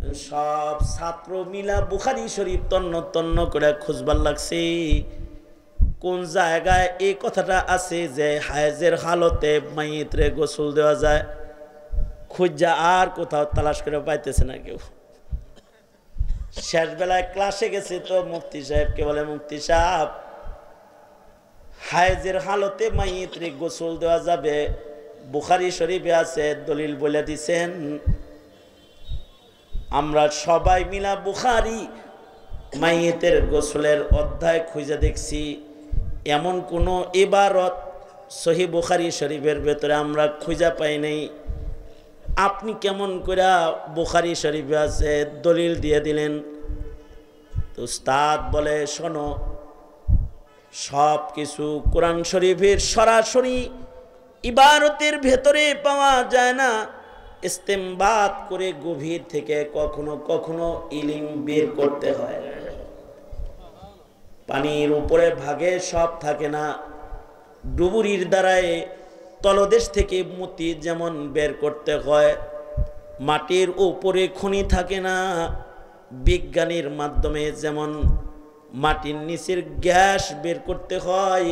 সব ছাত্র মিলা বুখারী শরীফ তন্ন তন্ন করে খুঁজবার লাগছে কোন জায়গায় এই কথাটা আছে যে হায়েজের হালতে মাইয়িতরে গোসল দেওয়া যায়। খুঁজা আর কোথাও তালাশ করে পাইতেছে না কেউ। শেষ বেলায় ক্লাসে গেছে তো মুফতি সাহেবকে বলে, মুফতি সাহেব, হায়েজের হালতে মাইয়িতরে গোসল দেওয়া যাবে, বুখারী শরীফে আছে, দলিল বলে দিছেন। আমরা সবাই মিলা বুখারী মাইয়িতের গোসলের অধ্যায় খুঁজে দেখছি, এমন কোনো ইবারত সহিহ বুখারী শরীফের ভেতরে আমরা খুঁজে পাই নাই। আপনি কেমন করে বুখারী শরীফে আছে দলিল দিয়ে দিলেন? তো উস্তাদ বলে, শোনো, সব কিছু কোরআন শরীফের সরাসরি ইবারতের ভেতরে পাওয়া যায় না, ইস্তেমবাত করে গভীর থেকে কখনো কখনো ইলম বের করতে হয়। পানির উপরে ভাগে সব থাকে না, ডুবুরির দ্বারায় তলদেশ থেকে মতি যেমন বের করতে হয়, মাটির উপরে খনি থাকে না, বিজ্ঞানীর মাধ্যমে যেমন মাটির নিচের গ্যাস বের করতে হয়,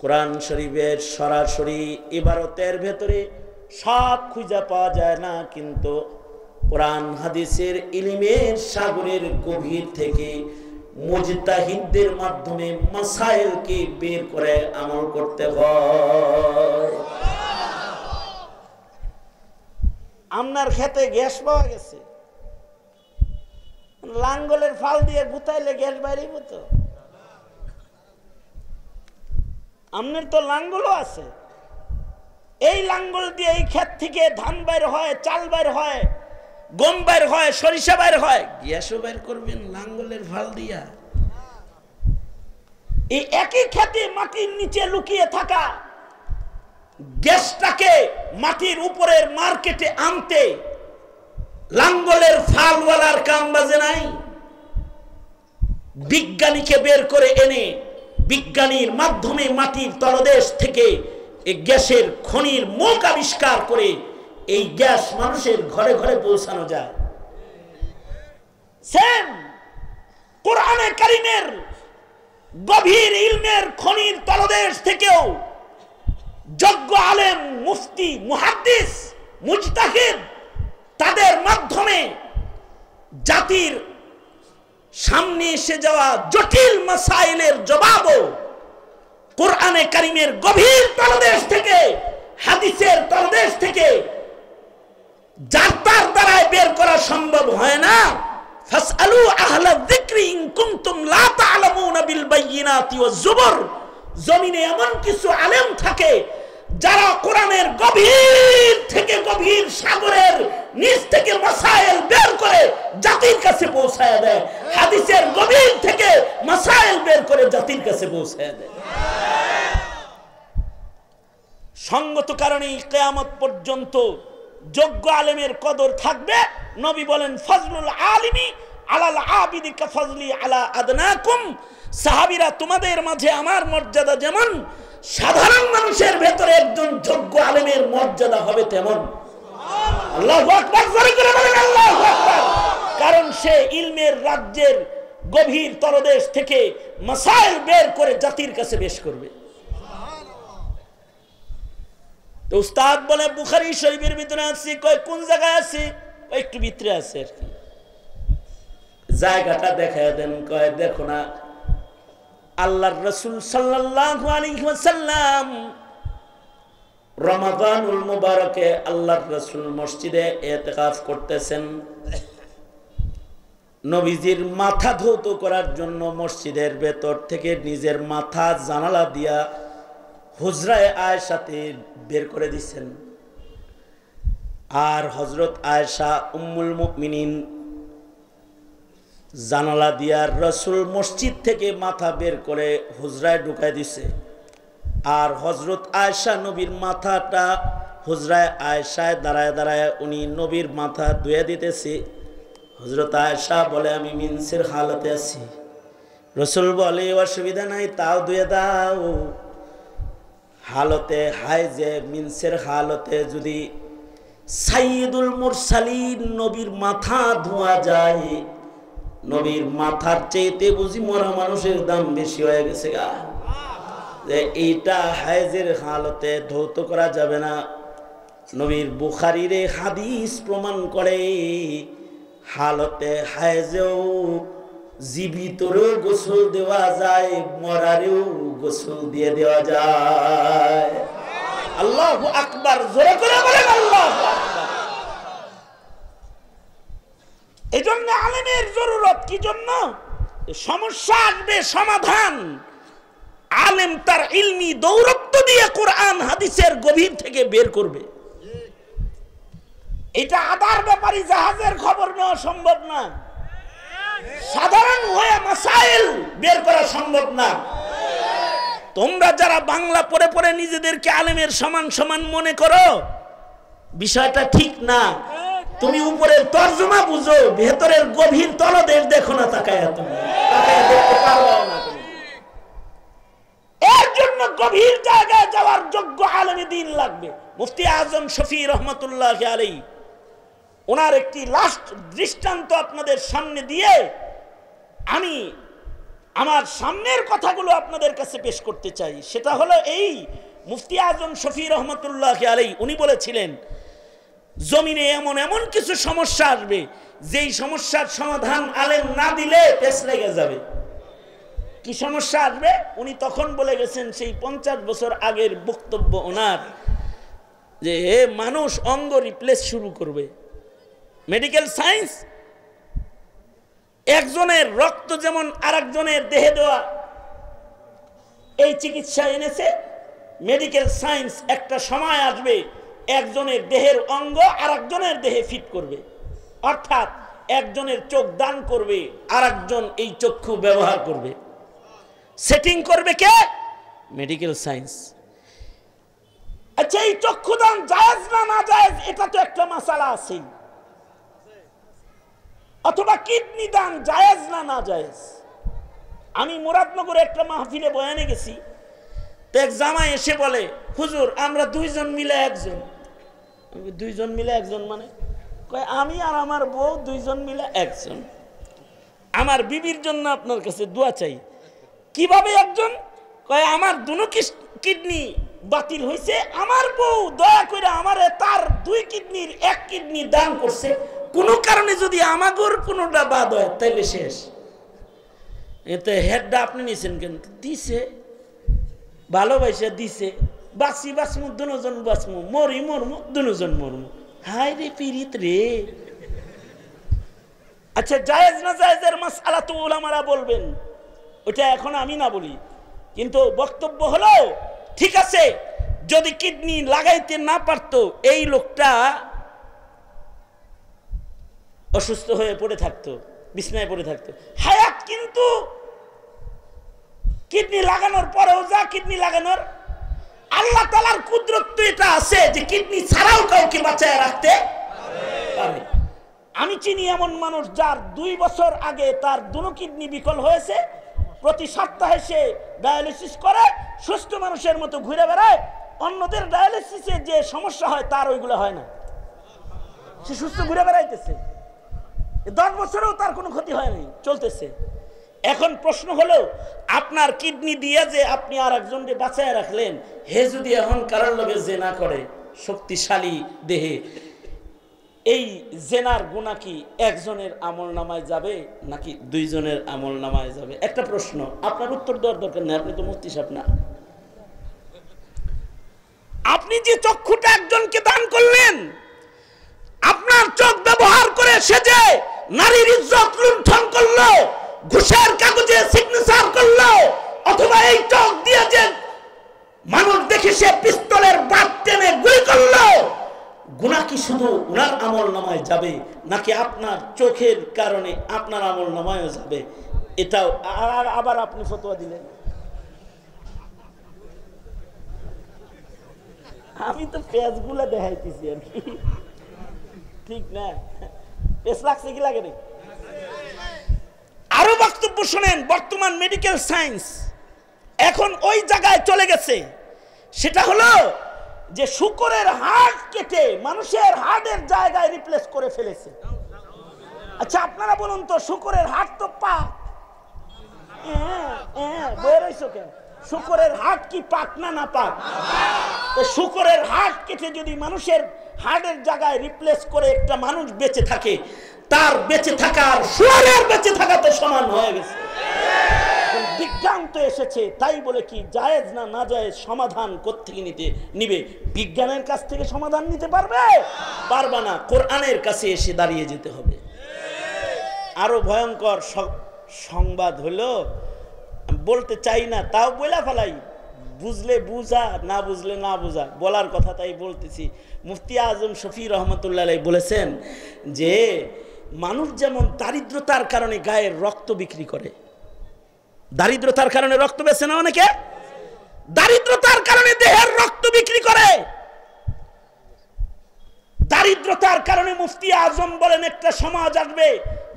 কোরআন শরীফের সরাসরি ইবারতের ভেতরে সব খুঁজে পাওয়া যায় না। কিন্তু কোরআন হাদিসের ইলমের সাগরের গভীর থেকে মুজতাহিদদের মাধ্যমে মাসাইলকে বের করে আমল করতে হয়। আপনার খেতে গ্যাস পাওয়া গেছে, লাঙ্গলের ফাল দিয়ে গুতাইলে গ্যাস বাইরে তো। আপনার তো লাঙ্গলও আছে, এই লাঙ্গল দিয়ে এই ক্ষেত থেকে ধান বাইর হয়, চাল বাইর হয়, গম বাইর হয়, সরিষা বাইর হয়, গ্যাসও বাইর করবেন লাঙ্গলের ফাল দিয়া। এই একই ক্ষেতে মাটির নিচে লুকিয়ে থাকা গ্যাসটাকে মাটির উপরের মার্কেটে আনতে লাঙ্গলের ফালওয়ালার কাম বাজে নাই। বিজ্ঞানীকে বের করে এনে বিজ্ঞানীর মাধ্যমে মাটির তলদেশ থেকে এই গ্যাসের খনির মুখ আবিষ্কার করে এই গ্যাস মানুষের ঘরে ঘরে পৌঁছানো যায়। সেম কোরআনে কারীমের গভীর ইলমের খনির তলদেশ থেকেও যোগ্য আলেম, মুফতি, মুহাদ্দিস, মুজতাহিদ, তাদের মাধ্যমে জাতির সামনে এসে যাওয়া জটিল মাসাইলের জবাবও কোরআনে কারীমের গভীর তলদেশ থেকে, হাদিসের তলদেশ থেকে যার তার দ্বারাই বের করা সম্ভব হয় না। ফাসআলু আহলা যিকরি ইন কুনতুম লা তা'লামুনা বিল বায়িনাতি ওয়াজ জুবুর। জমিনে এমন কিছু আলেম থাকে যারা কোরআনের গভীর থেকে গভীর সাগরের নিচ থেকে মাসাইল বের করে জাতির কাছে পৌঁছায় দেয়, হাদিসের গভীর থেকে মাসাইল বের করে জাতির কাছে পৌঁছায় দেয়। সঙ্গত কারণে কিয়ামত পর্যন্ত যোগ্য আলেমের কদর থাকবে। নবী বলেন, ফজলুল আলিমি আলাল আবিদি কা ফজলি আলা আদনাকুম। সাহাবীরা, তোমাদের মাঝে আমার মর্যাদা যেমন, সাধারণ মানুষের ভেতরে একজন যোগ্য আলেমের মর্যাদা হবে তেমন। আল্লাহু আকবার, জোরে করে বলেন আল্লাহু আকবার। কারণ সে ইলমের রাজ্যের গভীর তলদেশ থেকে মাসাইল বের করে জাতির কাছে পেশ করবে। তো উস্তাদ বলে, বুখারী শরীফের ভিতরে আছে। কয় কোন জায়গায় আছে? একটু ভিতরে আছে আর কি। জায়গাটা দেখায় দেন। কয় দেখো না, আল্লাহর রাসূল সাল্লাল্লাহু আলাইহি ওয়াসাল্লাম রমাদানুল মুবারকে আল্লাহর রাসূল মসজিদে ইতিকাফ করতেছেন। নবীজির মাথা ধৌত করার জন্য মসজিদের ভেতর থেকে নিজের মাথা জানালা দিয়া হুজরায়ে আয়েশাতে বের করে দিচ্ছেন। আর হযরত আয়েশা উম্মুল মুমিনিন জানালা দিয়া রাসূল মসজিদ থেকে মাথা বের করে হুজরায় ঢুকায় দিছে। আর হযরত আয়েশা নবীর মাথাটা হুজরায় আয়েশায় দাঁড়ায় দাঁড়ায় উনি নবীর মাথা ধুয়ে দিতেছে। হযরত আয়েশা বলে, আমি মিনসের হালতে আছি। রাসূল বলে, অসুবিধা নাই, তাও ধুয়ে দাও। হালতে হাইজে মিনসের হালতে যদি সাইয়্যিদুল মুরসালিন নবীর মাথা ধোয়া যায়, নবীর মাথার চেয়েতে বুঝি মরা মানুষের দাম বেশি হয়ে গেছে গা, যে এইটা হায়েজের হালতে ধৌত করা যাবে না। নবীর বুখারীর হাদিস প্রমাণ করে হালতে হায়েজেও জীবিতরেও গোসল দেওয়া যায়, মরারেও গোসল দিয়ে দেওয়া যায়। আল্লাহু আকবার, জোরে করে বলেন আল্লাহু আকবার। এজন্য আলেমের জরুরত কি জন্য? সমস্যা আসবে, সমাধান আলেম তার ইলমি দৌরত্ব দিয়ে কোরআন হাদিসের গভীর থেকে বের করবে। এটা আদার ব্যাপারী জাহাজের খবর নেওয়া সম্ভব না, সাধারণ হয়ে মাসাইল বের করা সম্ভব না। তোমরা যারা বাংলা পড়ে পড়ে নিজেদেরকে আলেমের সমান সমান মনে করো, বিষয়টা ঠিক না। তুমি উপরের তর্জমা বুঝো, ভেতরের গভীর তলদেশ দেখো না, তাকায়া তুমি তাকায়া দেখতে পারবে না। এর জন্য গভীর জায়গায় যাওয়ার যোগ্য আলেমে দ্বীন লাগবে। মুফতি আজম শফি রহমাতুল্লাহ আলাইহি ওনার একটি লাস্ট দৃষ্টান্ত আপনাদের সামনে দিয়ে আমি আমার সামনের কথাগুলো আপনাদের কাছে পেশ করতে চাই। সেটা হলো এই, মুফতি আজম শফি রহমাতুল্লাহ আলাইহি উনি বলেছিলেন, জমিনে এমন এমন কিছু সমস্যা আসবে যেই সমস্যার সমাধান আলেম না দিলে পেছ লেগে যাবে। কি সমস্যা আসবে উনি তখন বলে গেছেন, সেই 50 বছর আগের বক্তব্য ওনার, যে মানুষ অঙ্গ রিপ্লেস শুরু করবে। মেডিকেল সায়েন্স একজনের রক্ত যেমন আরেকজনের দেহে দেওয়া এই চিকিৎসা এনেছে, মেডিকেল সায়েন্স একটা সময় আসবে একজনের দেহের অঙ্গ আরেকজনের দেহে ফিট করবে। অর্থাৎ একজনের চোখ দান করবে, আরেকজন এই চক্ষু ব্যবহার করবে। সেটিং করবে কে? Medical science. আচ্ছা, এই চক্ষু দান জায়েজ না না জায়েজ, এটা তো একটা মাসালা আছে। অথবা কিডনি দান জায়েজ না না জায়েজ। আমি মুরাদনগরে একটা মাহফিলে বয়ানে গেছি, তো এক জামাই এসে বলে, হুজুর আমরা দুইজন মিলে একজন। দুইজন মিলে একজন মানে? কয় আমি আর আমার বউ দুইজন মিলে একজন। আমার বিবির জন্য আপনার কাছে দোয়া চাই। কিভাবে একজন? কয় আমার দুনো কিডনি বাতিল হয়েছে, আমার বউ দয়া করে আমারে তার 2 কিডনির 1 কিডনি দান করছে। কোন কারণে যদি আমাগর কোনটা বাদ হয় তাহলে শেষ। এতে হেডটা আপনি নিছেন কেন? দিছে, ভালোবাসা দিছে, বাঁচি বাঁচমু দুজন বাঁচমু, মরি মরমু দুজন মরমু। হাই রে পিরিত রে। আচ্ছা, জায়েজ না জায়েজের মাসআলা তো উলামারা বলবেন, ওটা এখন আমি না বলি। কিন্তু বক্তব্য হলো, ঠিক আছে, যদি কিডনি লাগাইতে না পারতো এই লোকটা অসুস্থ হয়ে পড়ে থাকতো, বিছনায় পড়ে থাকতো হায়াত। কিন্তু কিডনি লাগানোর পরেও যা কিডনি লাগানোর, আল্লাহ তাআলার কুদরত তো এটা আছে যে কিডনি ছাড়াও কাউকে বাঁচায় রাখতে পারে। আমি চিনি এমন মানুষ যার 2 বছর আগে তার দুনো কিডনি বিকল হয়েছে, প্রতি সপ্তাহে সে ডায়ালিসিস করে, সুস্থ মানুষের মতো ঘুরে বেড়ায়। অন্যদের ডায়ালিসিসে যে সমস্যা হয় তার ওইগুলো হয় না, সে সুস্থ ঘুরে বেড়াইতেছে। 10 বছরেও তার কোনো ক্ষতি হয়নি, চলতেছে। এখন প্রশ্ন হলো, আপনার কিডনি দিয়ে যে আপনি আর একজনকে বাঁচায় রাখলেন, হে যদি এখন কারোর লগে জেনা করে শক্তিশালী দেহে, এই জেনার গুনাহ কি একজনের আমল নামায় যাবে নাকি 2 জনের আমল নামায় যাবে? একটা প্রশ্ন, আপনার উত্তর দেওয়ার দরকার নেই, আপনি তো মুফতি সাহেব না। আপনি যে চক্ষুটা একজনকে দান করলেন, আপনার চোখ ব্যবহার করে সে যে নারীর ইজ্জত লুণ্ঠন করলো, ঘুষের কাগজে সিগনেচার করলো, অথবা এই চোখ দিয়ে যে মানুষ দেখে সে পিস্তলের বাট টেনে গুলি করলো, গুনাহ কি শুধু উনার আমল নামায় যাবে নাকি আপনার চোখের কারণে আপনার আমল নামায়ও যাবে? এটাও আবার আপনি ফতোয়া দিলেন। আমি তো পেজগুলা দেখাইতেছি আর কি, ঠিক না? পেজ লাগছে কি লাগে? আরো বক্তব্য শুনেন। বর্তমান মেডিকেল সায়েন্স এখন ওই জায়গায় চলে গেছে, সেটা হলো যে শুকরের হাড় কেটে মানুষের হাড়ের জায়গায় রিপ্লেস করে ফেলেছে। আচ্ছা আপনারা বলুন তো, শুকরের হাড় তো পাক, বয়ে রইছো কেন? শুকরের হাড় কি পাক না না পাক? শুকরের হাড় কেটে যদি মানুষের হাড়ের জায়গায় রিপ্লেস করে একটা মানুষ বেঁচে থাকে, তার বেঁচে থাকার শুকরের বেঁচে থাকা তো সমান হয়ে গেছে। বিজ্ঞান তো এসেছে, তাই বলে কি জায়েজ না না জায়েজ সমাধান কোত্থেকে নিবে? বিজ্ঞানের কাছ থেকে সমাধান নিতে পারবে? পারবে না। কোরআনের কাছে এসে দাঁড়িয়ে যেতে হবে। আরো ভয়ঙ্কর সংবাদ হলো, বলতে চাই না তাও বলে ফেলাই, বুঝলে বুঝা, না বুঝলে না বুঝা, বলার কথা তাই বলতেছি। মুফতি আজম শফি রহমতুল্লাহ বলেছেন যে মানুষ যেমন দারিদ্রতার কারণে গায়ের রক্ত বিক্রি করে, দারিদ্রতার কারণে রক্ত বেচে না অনেকে, দারিদ্রতার কারণে দেহের রক্ত বিক্রি করে, দারিদ্রতার কারণে মুফতি আজম বলেন একটা সমাজ আসবে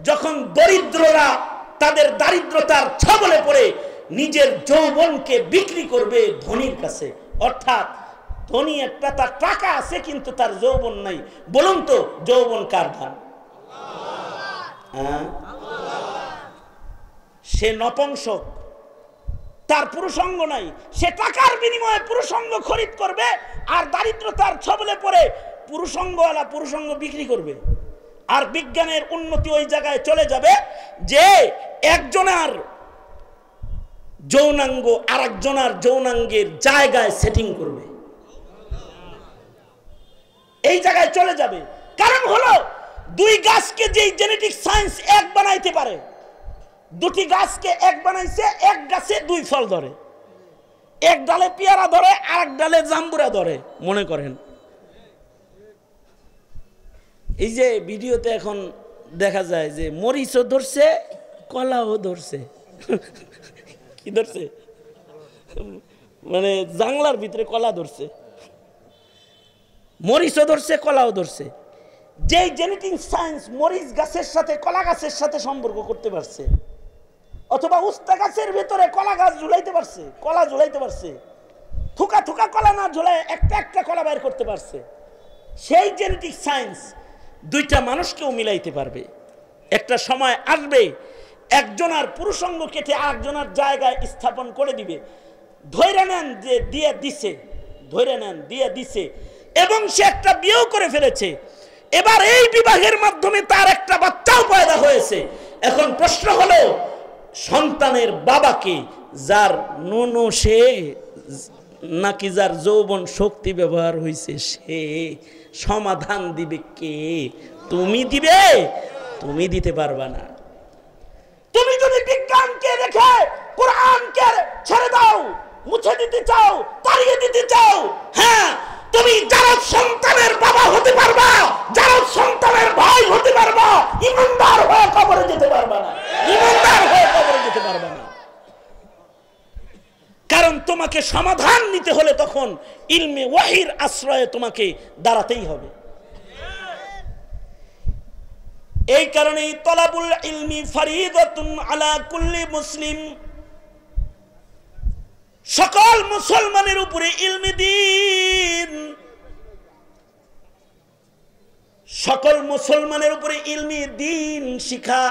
যখন দরিদ্ররা তাদের দারিদ্রতার ছবলে পড়ে নিজের যৌবনকে বিক্রি করবে ধনীর কাছে। অর্থাৎ ধনী একটা, তার টাকা আছে কিন্তু তার যৌবন নাই। বলুন তো যৌবন কার দান? সে নপুংসক, তার পুরুষাঙ্গ নাই, সে টাকার বিনিময়ে পুরুষাঙ্গ খরিদ করবে, আর দারিদ্রতার ছবলে পড়ে পুরুষাঙ্গওয়ালা পুরুষাঙ্গ বিক্রি করবে। আর বিজ্ঞানের উন্নতি ওই জায়গায় চলে যাবে যে একজনের যৌনাঙ্গ আর একজনের যৌনাঙ্গের জায়গায় সেটিং করবে, এই জায়গায় চলে যাবে। কারণ হলো দুই গাছকে যেই জেনেটিক সায়েন্স এক বানাইতে পারে, দুটি গাছকে এক বানাইছে, এক গাছে দুই ফল ধরে, এক ডালে পেয়ারা ধরে আর এক ডালে জাম্বুরা ধরে। মনে করেন এই যে ভিডিওতে এখন দেখা যায় যে মরিচও ধরছে, কলাও ধরছে। কি ধরছে? মানে জাংলার ভিতরে কলা ধরছে, মরিচও ধরছে, কলাও ধরছে। যেই জেনেটিক সায়েন্স মরিচ গাছের সাথে কলা গাছের সাথে সম্পর্ক করতে পারছে, অথবা উস্তা গাছের ভেতরে কলা গাছ ঝুলাইতে পারছে, কলা ঝুলাইতে পারছে, থুকা থুকা কলা না ঝুলাই একটা একটা কলা বাইর করতে পারছে, সেই জেনেটিক সায়েন্স দুইটা মানুষকেও মিলাইতে পারবে। একটা সময় আসবে একজনের পুরুষাঙ্গ কেটে আরেকজনের জায়গায় স্থাপন করে দিবে। ধৈর্য নেন যে দিয়ে দিছে, ধৈর্য নেন দিয়ে দিছে, এবং সে একটা বিয়েও করে ফেলেছে। এবার এই বিবাহের মাধ্যমে তার একটা বাচ্চাও পয়দা হয়েছে। এখন প্রশ্ন হলো সন্তানের বাবাকে, যার নুনু সে নাকি যার যৌবন শক্তি ব্যবহার হয়েছে সে? সমাধান দিবে কে? তুমি দিবে? তুমি দিতে পারবা না। তুমি যদি বিজ্ঞানকে রেখে কোরআনকে ছেড়ে দাও, মুছে দিতে চাও, তাড়িয়ে দিতে চাও, হ্যাঁ তুমি যারা সন্তানের বাবা হতে পারবা, যারা সন্তানের ভাই হতে পারবা, ইমানদার হয়ে কবরে যেতে পারবা না, ইমানদার হয়ে কবরে যেতে পারবা না। কারণ তোমাকে সমাধান নিতে হলে তখন ইলমে ওয়াহির আশ্রয়ে তোমাকে দাঁড়াতেই হবে। এই কারণেই তলাবুল ইলমি ফরিদাতুন আলা কুল্লি মুসলিম, সকল মুসলমানের উপরে ইলমি দ্বীন, সকল মুসলমানের উপরে ইলমি দ্বীন শিখা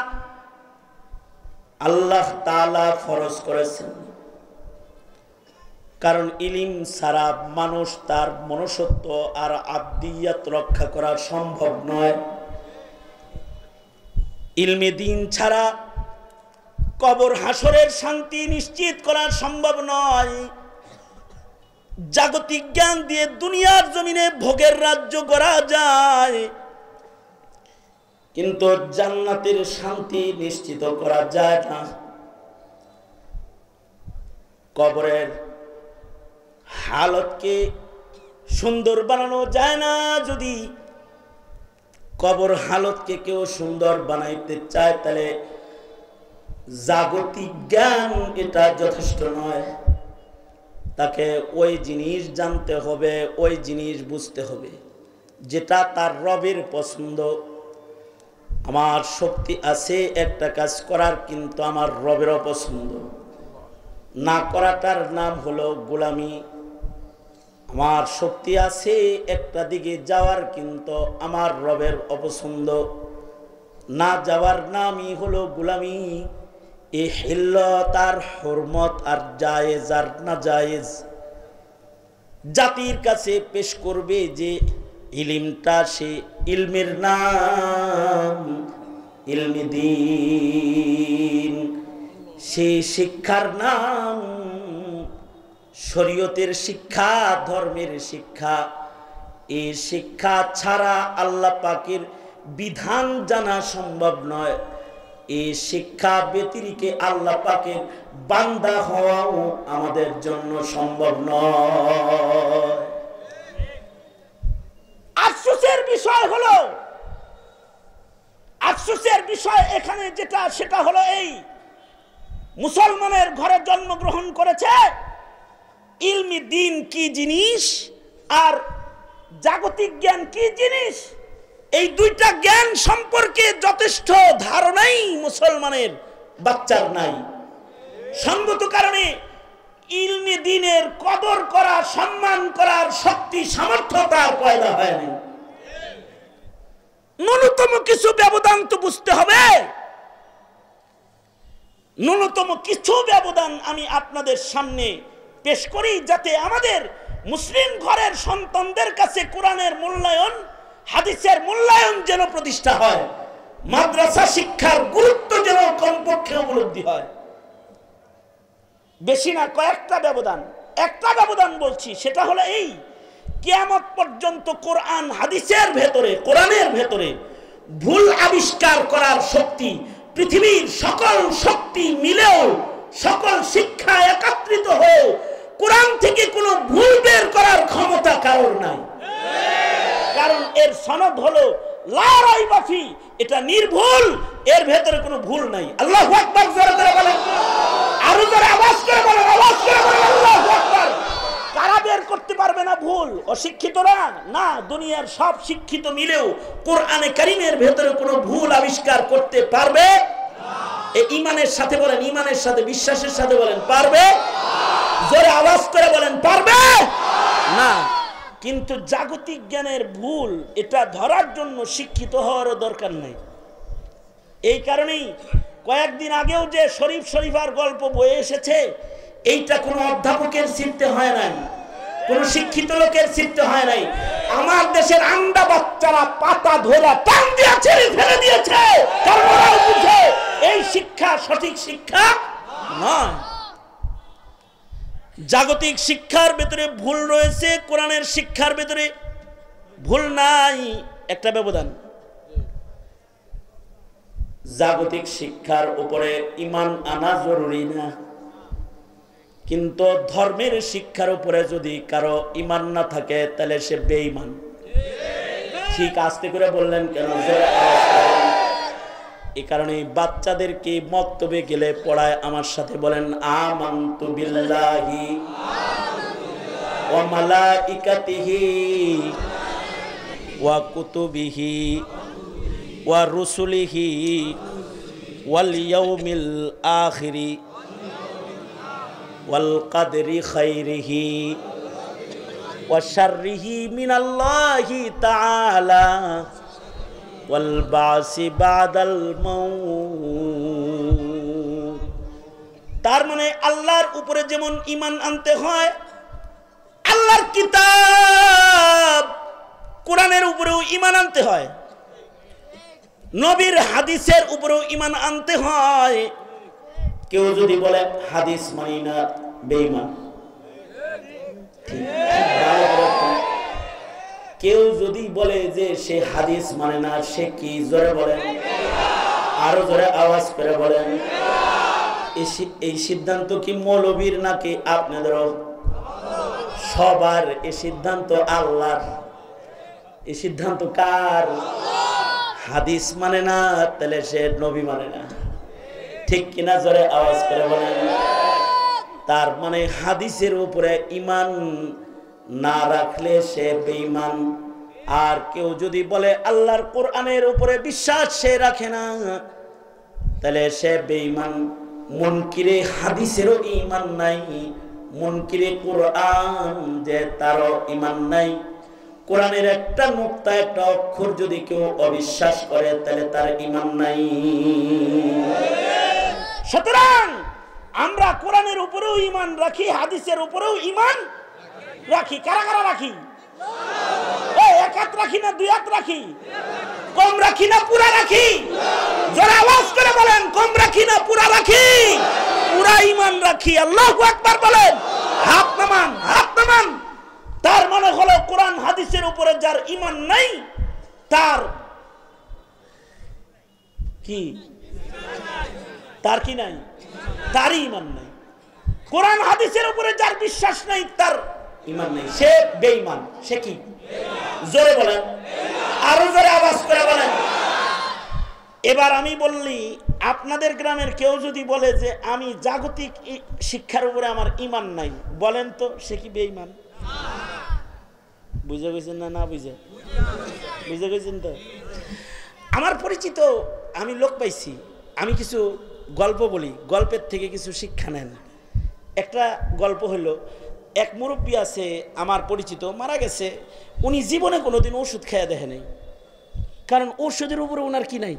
আল্লাহ তাআলা ফরজ করেছেন। কারণ ইলম ছাড়া মানুষ তার মনুষ্যত্ব আর আব্দিয়াত রক্ষা করা সম্ভব নয়। ইলমে দ্বীন ছাড়া কবর হাসরের শান্তি নিশ্চিত করা সম্ভব নয়। জাগতিক জ্ঞান দিয়ে দুনিয়ার জমিনে ভোগের রাজ্য গড়া যায়, কিন্তু জান্নাতের শান্তি নিশ্চিত করা যায় না। কবরের হালতকে সুন্দর বানানো যায় না। যদি কবর হালতকে কেউ সুন্দর বানাইতে চায় তাহলে জাগতিক জ্ঞান এটা যথেষ্ট নয়। তাকে ওই জিনিস জানতে হবে, ওই জিনিস বুঝতে হবে যেটা তার রবের পছন্দ। আমার শক্তি আছে একটা কাজ করার, কিন্তু আমার রবেরও পছন্দ না করাটার নাম হলো গোলামি। আমার শক্তি আছে একটা দিকে যাওয়ার, কিন্তু আমার রবের অপছন্দ। না যাওয়ার নামই হলো গোলামি। এ হিল্লত আর হুরমত আর জায়েজ আর না জায়েজ জাতির কাছে পেশ করবে যে ইলমটা, সে ইলমের নাম ইলমে দ্বীন, সে শিক্ষার নাম শরীয়তের শিক্ষা, ধর্মের শিক্ষা। এই শিক্ষা ছাড়া আল্লাহ পাকের বিধান জানা সম্ভব নয়। এই শিক্ষা ব্যতিরেকে আল্লাহ পাকের বান্দা হওয়াও আমাদের জন্য সম্ভব নয়। আফসোসের বিষয় হলো, আফসোসের বিষয় এখানে যেটা, সেটা হলো এই মুসলমানের ঘরে জন্মগ্রহণ করেছে, ইলমি দ্বীন কি জিনিস আর জাগতিক জ্ঞান কি জিনিস, এই দুইটা জ্ঞান সম্পর্কে যথেষ্ট ধারণাই মুসলমানের বাচ্চার নাই। সঙ্গত কারণে ইলমি দ্বীনের কদর করা, সম্মান করার শক্তি সামর্থ্য তার পয়দা হয়নি। ন্যূনতম কিছু ব্যবধান তো বুঝতে হবে, ন্যূনতম কিছু ব্যবধান আমি আপনাদের সামনে পেশ করি, যাতে আমাদের মুসলিম ঘরের সন্তানদের কাছে কোরআনের মূল্যায়ন, হাদিসের মূল্যায়ন যেন প্রতিষ্ঠা হয়, মাদ্রাসা শিক্ষার গুরুত্ব যেন কমপক্ষে উপলব্ধি হয়। বেশি না, কয়েকটা ব্যবধান। একটা ব্যবধান বলছি, সেটা হলো এই, কিয়ামত পর্যন্ত কোরআন হাদিসের ভেতরে, কোরআনের ভেতরে ভুল আবিষ্কার করার শক্তি, পৃথিবীর সকল শক্তি মিলেও, সকল শিক্ষা একত্রিত হয়ে কোরআন থেকে কোনো ভুল বের করার ক্ষমতা কারোর নাই। কারণ এর সনদ হলো লা রাইবা ফি, এটা নির্ভুল, এর ভেতরে কোনো ভুল নাই। আল্লাহু আকবার, জোরে করে বলেন, আরো জোরে আওয়াজ করে বলেন, আওয়াজ করে বলেন আল্লাহু আকবার। কারা বের করতে পারবে না ভুল? অশিক্ষিতরা না, দুনিয়ার সব শিক্ষিত মিলেও কোরআনে কারীমের ভেতরে কোনো ভুল আবিষ্কার করতে পারবে না। এই ঈমানের সাথে বলেন, ঈমানের সাথে, বিশ্বাসের সাথে বলেন, পারবে? জোরে আওয়াজ করে বলেন, পারবে না। কিন্তু জাগতিক জ্ঞানের ভুল, এটা ধরার জন্য শিক্ষিত হওয়ারও দরকার নাই। এই কারণেই কয়েকদিন আগেও যে শরীফ শরীফার গল্প বয়ে এসেছে, এইটা কোনো অধ্যাপকের চিন্তা হয় নাই, কোন শিক্ষিত লোকের চিন্তা হয় নাই। আমার দেশের আন্ডা বাচ্চারা পাতা ধরা টান দিয়ে ছেড়ে ফেলে দিয়েছে, কারণ ওরাও বুঝে এই শিক্ষা সঠিক শিক্ষা নয়। জাগতিক শিক্ষার ভেতরে ভুল রয়েছে, কোরআনের শিক্ষার ভেতরে ভুল নাই। একটা ব্যবধান, জাগতিক শিক্ষার উপরে ঈমান আনা জরুরি না, কিন্তু ধর্মের শিক্ষার উপরে যদি কারো ঈমান না থাকে তাহলে সে বেঈমান। ঠিক আস্তে করে বললেন কেন? এই কারণে বাচ্চাদেরকে মক্তবে গেলে পড়ায় আমার সাথে বলেন, আমানতু বিল্লাহি ওয়া মালাইকাতিহি ওয়া কুতুবিহি ওয়া রুসুলিহি ওয়াল ইয়াউমিল আখিরি ওয়াল কদরি খাইরিহি ওয়া শাররিহি মিনাল্লাহি তাআলা ওয়াল বাসি বাদাল মাউত। তার মানে আল্লাহর উপরে যেমন ঈমান আনতে হয়, আল্লাহর কিতাব কোরআনের উপরেও ঈমান আনতে হয়, নবীর হাদিসের উপরেও ঈমান আনতে হয়। কেউ যদি বলে হাদিস মানি না, বেঈমান। কেউ যদি বলে যে সে হাদিস মানে না, সে কি? জোরে বলেন, আরো জোরে আওয়াজ করে বলেন। এই সিদ্ধান্ত কি মৌলবীর নাকি আপনাদেরও? সবার। এই সিদ্ধান্ত আল্লাহর। এই সিদ্ধান্ত কার? হাদিস মানে না তাহলে সে নবী মানে না, ঠিক কিনা? জোরে আওয়াজ করে বলেন। তার মানে হাদিসের উপরে ঈমান না রাখলে সে বেঈমান। আর কেউ যদি বলে আল্লাহর কোরআনের উপরে বিশ্বাস সে রাখে না, তাহলে সে বেঈমান। মুনকিরে হাদিসেরও ঈমান নাই, মুনকিরে কোরআন যে তার ঈমান নাই। কোরআনের একটা নুকতা একটা অক্ষর যদি কেউ অবিশ্বাস করে তাহলে তার ঈমান নাই। সুতরাং আমরা কোরআনের উপরেও ঈমান রাখি, হাদিসের উপরেও ঈমান রাখি। কারা কারা রাখি? এক হাত রাখি না দুই হাত রাখি? কম রাখি না পুরা রাখি? জোরে আওয়াজ করে বলেন, কম রাখি না পুরা রাখি? পুরা ঈমান রাখি। আল্লাহু আকবার বলেন। হাত নামান, হাত নামান। তার মানে হলো কোরআন হাদিসের উপরে যার ঈমান নাই তার কি? তার কি নাই? তারই ঈমান নাই। কোরআন হাদিসের উপরে যার বিশ্বাস নাই তার ঈমান নাই, সে বেঈমান। সে কি? জোরে বলেন, আরো জোরে আওয়াজ করে বলেন। এবার আমি বললি, আপনাদের গ্রামের কেউ যদি বলে যে আমি জাগতিক শিক্ষার উপরে আমার ঈমান নাই, বলেন তো সে কি বেঈমান? বুঝে গেছেন না? না বুঝে? বুঝে গেছেন তো? আমার পরিচিত আমি লোক পাইছি, আমি কিছু গল্প বলি, গল্পের থেকে কিছু শিক্ষা নেন। একটা গল্প হলো, এক মুরব্বী আছে আমার পরিচিত, মারা গেছে। উনি জীবনে কোনোদিন ওষুধ খেয়ে দেখে নাই, কারণ ওষুধের উপরে ওনার কি নাই।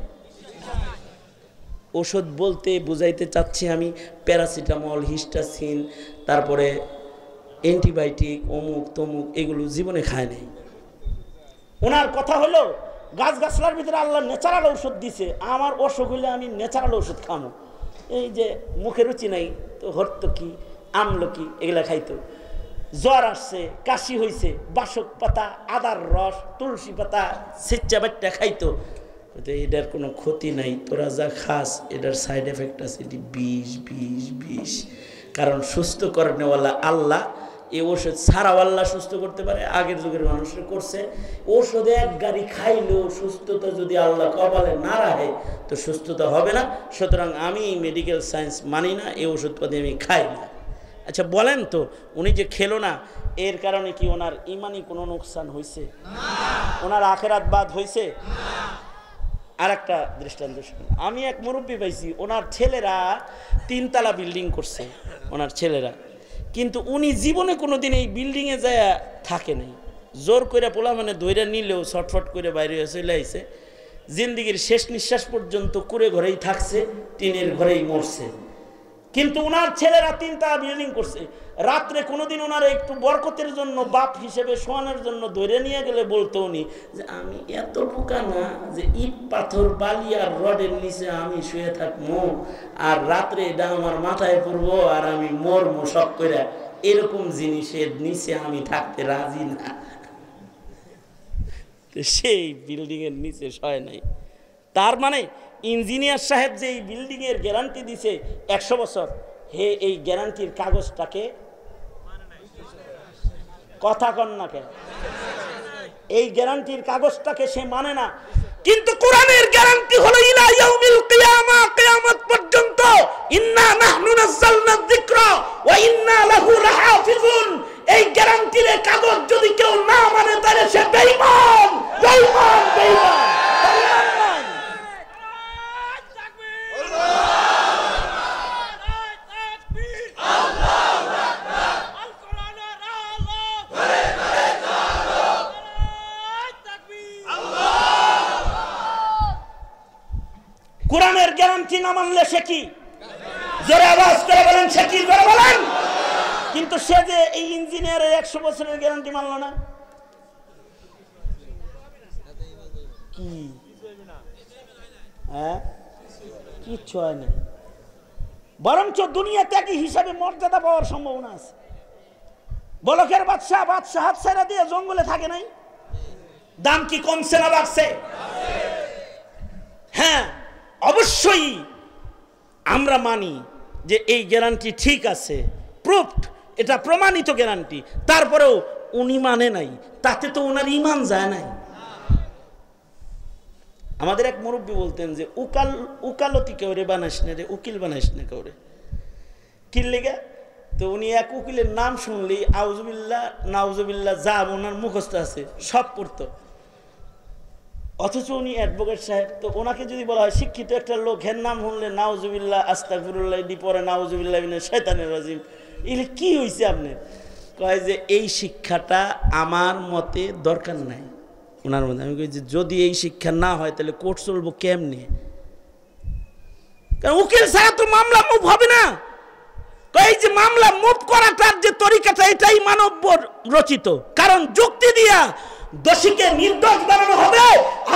ওষুধ বলতে বুঝাইতে চাচ্ছি আমি প্যারাসিটামল, হিস্টাসিন, তারপরে অ্যান্টিবায়োটিক, অমুক তমুক, এগুলো জীবনে খায় নাই। ওনার কথা হলো গাছগাছলার ভিতরে আল্লাহ ন্যাচারাল ঔষধ দিছে, আমার অসুখ হইলে আমি ন্যাচারাল ওষুধ খামো। এই যে মুখে রুচি নাই তো হর্তকি, আমলকি এগুলা খাইতো। জ্বর আসছে, কাশি হয়েছে, বাসক পাতা, আদার রস, তুলসী পাতা সেচ্চা বাচ্চা খাইতো। এটার কোনো ক্ষতি নাই, তোরা যা খাস এটার সাইড এফেক্ট আছে, এটি বিষ বিষ বিষ। কারণ সুস্থ করেনেওয়ালা আল্লাহ, এই ওষুধ ছাড়াও আল্লাহ সুস্থ করতে পারে। আগের যুগের মানুষরা করছে। ওষুধে এক গাড়ি খাইলেও সুস্থতা যদি আল্লাহ কপালে না রাখে তো সুস্থতা হবে না। সুতরাং আমি মেডিকেল সায়েন্স মানি না, এই ওষুধপাতি আমি খাই না। আচ্ছা বলেন তো, উনি যে খেলো না এর কারণে কি ওনার ইমানি কোনো নোকসান হয়েছে? ওনার আখেরাত বাদ হয়েছে? আর একটা দৃষ্টান্ত শুনুন। আমি এক মুরব্বী পাইছি, ওনার ছেলেরা 3 তলা বিল্ডিং করছে, ওনার ছেলেরা, কিন্তু উনি জীবনে কোনোদিন এই বিল্ডিংয়ে যায় থাকে নাই। জোর করে পোলা মানে ধৈর্য নিলেও ছটফট করে বাইরে চলে আইছে। জিন্দিগির শেষ নিঃশ্বাস পর্যন্ত কুড়ে ঘরেই থাকছে, টিনের ঘরেই মরছে। কিন্তু ওনার ছেলেরা 3 তলা বিল্ডিং করছে। রাত্রে কোনোদিন ওনার একটু বরকতের জন্য বাপ হিসেবে শোয়ানোর জন্য ধরে নিয়ে গেলে বলতো উনি যে আমি এত বোকা না যে ইট পাথর বালি আর রডের নিচে আমি শুয়ে থাকবো আর রাত্রে এটা আমার মাথায় পড়বো আর আমি মরমো সব করে, এরকম জিনিসের নিচে আমি থাকতে রাজি না। সেই বিল্ডিং এর নিচে শয় নাই। তার মানে ইঞ্জিনিয়ার সাহেব যে এই বিল্ডিং এর গ্যারান্টি দিছে 100 বছর, হে এই গ্যারান্টির কাগজটাকে কথা কন না কেন, এই গ্যারান্টির কাগজটাকে সে মানে না। কিন্তু কোরআনের গ্যারান্টি হলো ইলা ইয়াউমিল কিয়ামা, কিয়ামত পর্যন্ত, ইন্না নাহনু নাযালনা যিকরা ওয়া ইন্না লাহু লাহাফিজুন। এই গ্যারান্টির কাগজ যদি কেউ না মানে তাহলে সে বেঈমান, বেঈমান, বেঈমান। কোরআনের গ্যারান্টি না মানলে সে কি? জোরে আওয়াজ করে বলেন, সে কি করে বলেন? কিন্তু সে যে এই ইঞ্জিনিয়ারের 100 বছরের গ্যারান্টি মানল না, কি হ্যাঁ কিচ্ছু হয় না। বরঞ্চ দুনিয়াতে একই হিসাবে মর্যাদা পাওয়ার সম্ভাবনা আছে। বলকের বাদশাহ হাত ছেড়ে দিয়ে জঙ্গলে থাকে নাই, দাম কি কমছে না বাড়ছে? হ্যাঁ অবশ্যই আমরা মানি যে এই গ্যারান্টি ঠিক আছে, প্রুফড, এটা প্রমাণিত গ্যারান্টি। তারপরেও উনি মানে নাই, তাতে তো ওনার ঈমান যায় নাই। আমাদের এক মুরব্বী বলতেন যে উকালতি কেউরে বানাইস না রে, উকিল বানাইস না কেউরে। কি লেগে? তো উনি এক উকিলের নাম শুনলেই আউজুবিল্লাহ নাউজুবিল্লাহ যা ওনার মুখস্থ আছে সব পড়তো। অথচ উনি অ্যাডভোকেট সাহেব। তো ওনাকে যদি বলা হয় শিক্ষিত একটা লোক, এর নাম শুনলে নাউজুবিল্লাহ আস্তাগফিরুল্লাহ দি পরে নাউজুবিল্লাহ মিনাশ শাইতানির রাজিম, এলে কি হয়েছে আপনার? কয় যে এই শিক্ষাটা আমার মতে দরকার নাই ওনার মধ্যে। আমি কই যে যদি এই শিক্ষা না হয় তাহলে কোর্ট চলবো কেমনে? কারণ উকিল ছাড়া তো মামলা মুভ হবে না। এই যে মামলা মুভ করাটার যে তরিকাটা এটাই মানব রচিত। কারণ যুক্তি দিয়া দোষীকে নির্দোষ বানানো হবে,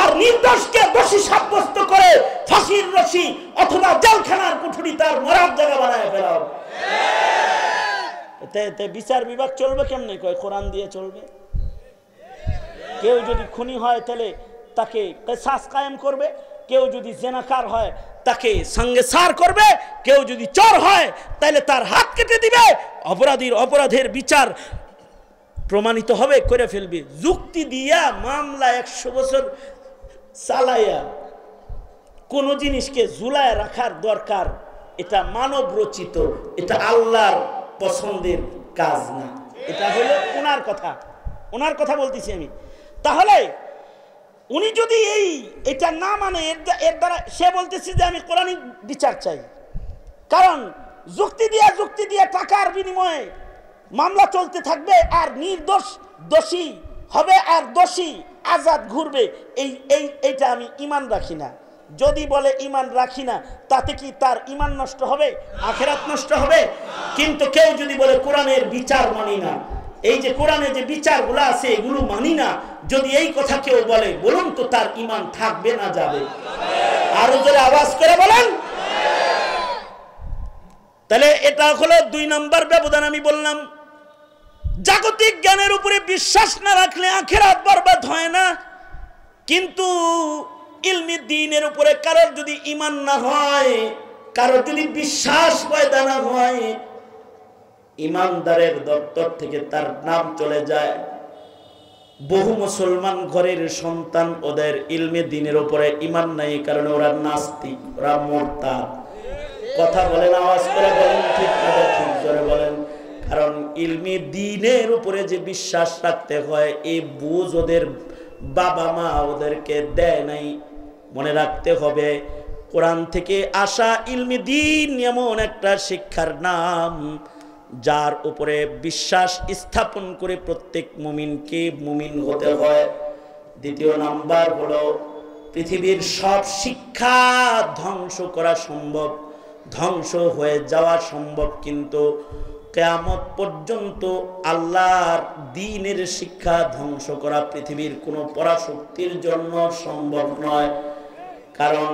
আর নির্দোষকে দোষী সাব্যস্ত করে ফাঁসির রশি অথবা জেলখানার কুঠুরি তার মরার জায়গা বানায় ফেলা হবে। বিচার বিভাগ চলবে কেমনে? কয় কোরআন দিয়ে চলবে। কেউ যদি খুনি হয় তাহলে তাকে কিসাস কায়েম করবে, কেউ যদি জেনাকার হয় তাকে সঙ্গে সার করবে, কেউ যদি চোর হয় তাহলে তার হাত কেটে দিবে, অপরাধীর অপরাধের বিচার প্রমাণিত হবে, করে ফেলবে। যুক্তি দিয়া মামলা 100 বছর চালাইয়া কোন জিনিসকে ঝুলায় রাখার দরকার, এটা মানব রচিত, এটা আল্লাহর পছন্দের কাজ না। এটা হলো ওনার কথা বলতেছি আমি। তাহলে উনি যদি এটা না মানে, এর দ্বারা সে বলতেছে যে আমি কোরআনিক বিচার চাই। কারণ যুক্তি দিয়া টাকার বিনিময়ে মামলা চলতে থাকবে, আর নির্দোষ দোষী হবে আর দোষী আজাদ ঘুরবে। এইটা আমি ঈমান রাখি না। যদি বলে ঈমান রাখি না, তাতে কি তার ঈমান নষ্ট হবে? আখিরাত নষ্ট হবে? কিন্তু কেউ যদি বলে কোরআনের বিচার মানি না, এই যে কোরআনে যে বিচারগুলো আছে এগুলো মানি না, যদি এই কথা কেউ বলে, বলুন তো তার ঈমান থাকবে না যাবে? আরো জোরে আওয়াজ করে বলেন। তাহলে এটা হলো 2 নম্বর ব্যবধান। আমি বললাম জাগতিক জ্ঞানের উপরে বিশ্বাস না রাখলে আখিরাত বরবাদ হয় না, কিন্তু ইলমি দ্বীনের উপরে কারোর যদি ঈমান না হয়, কারোর যদি বিশ্বাস পয়দা না হয়, ইমানদারের দপ্তর থেকে তার নাম চলে যায়। বহু মুসলমান ঘরের সন্তান, ওদের ইলমে দ্বীনের উপরে ঈমান নাই, কারণ ওরা নাস্তিক, ওরা মুরতাদ। কথা বলেন, আওয়াজ করে বলেন, ঠিক না ঠিক জোরে বলেন। কারণ ইলমে দ্বীনের উপরে যে বিশ্বাস রাখতে হয়, এই বুঝ ওদের বাবা মা ওদেরকে দেয় নাই। মনে রাখতে হবে, কোরআন থেকে আসা ইলমে দ্বীন এমন একটা শিক্ষার নাম, যার উপরে বিশ্বাস স্থাপন করে প্রত্যেক মুমিনকে মুমিন হতে হয়। 2 নাম্বার হলো, পৃথিবীর সব শিক্ষা ধ্বংস করা সম্ভব, ধ্বংস হয়ে যাওয়া সম্ভব, কিন্তু কিয়ামত পর্যন্ত আল্লাহর দ্বীনের শিক্ষা ধ্বংস করা পৃথিবীর কোনো পরাশক্তির জন্য সম্ভব নয়। কারণ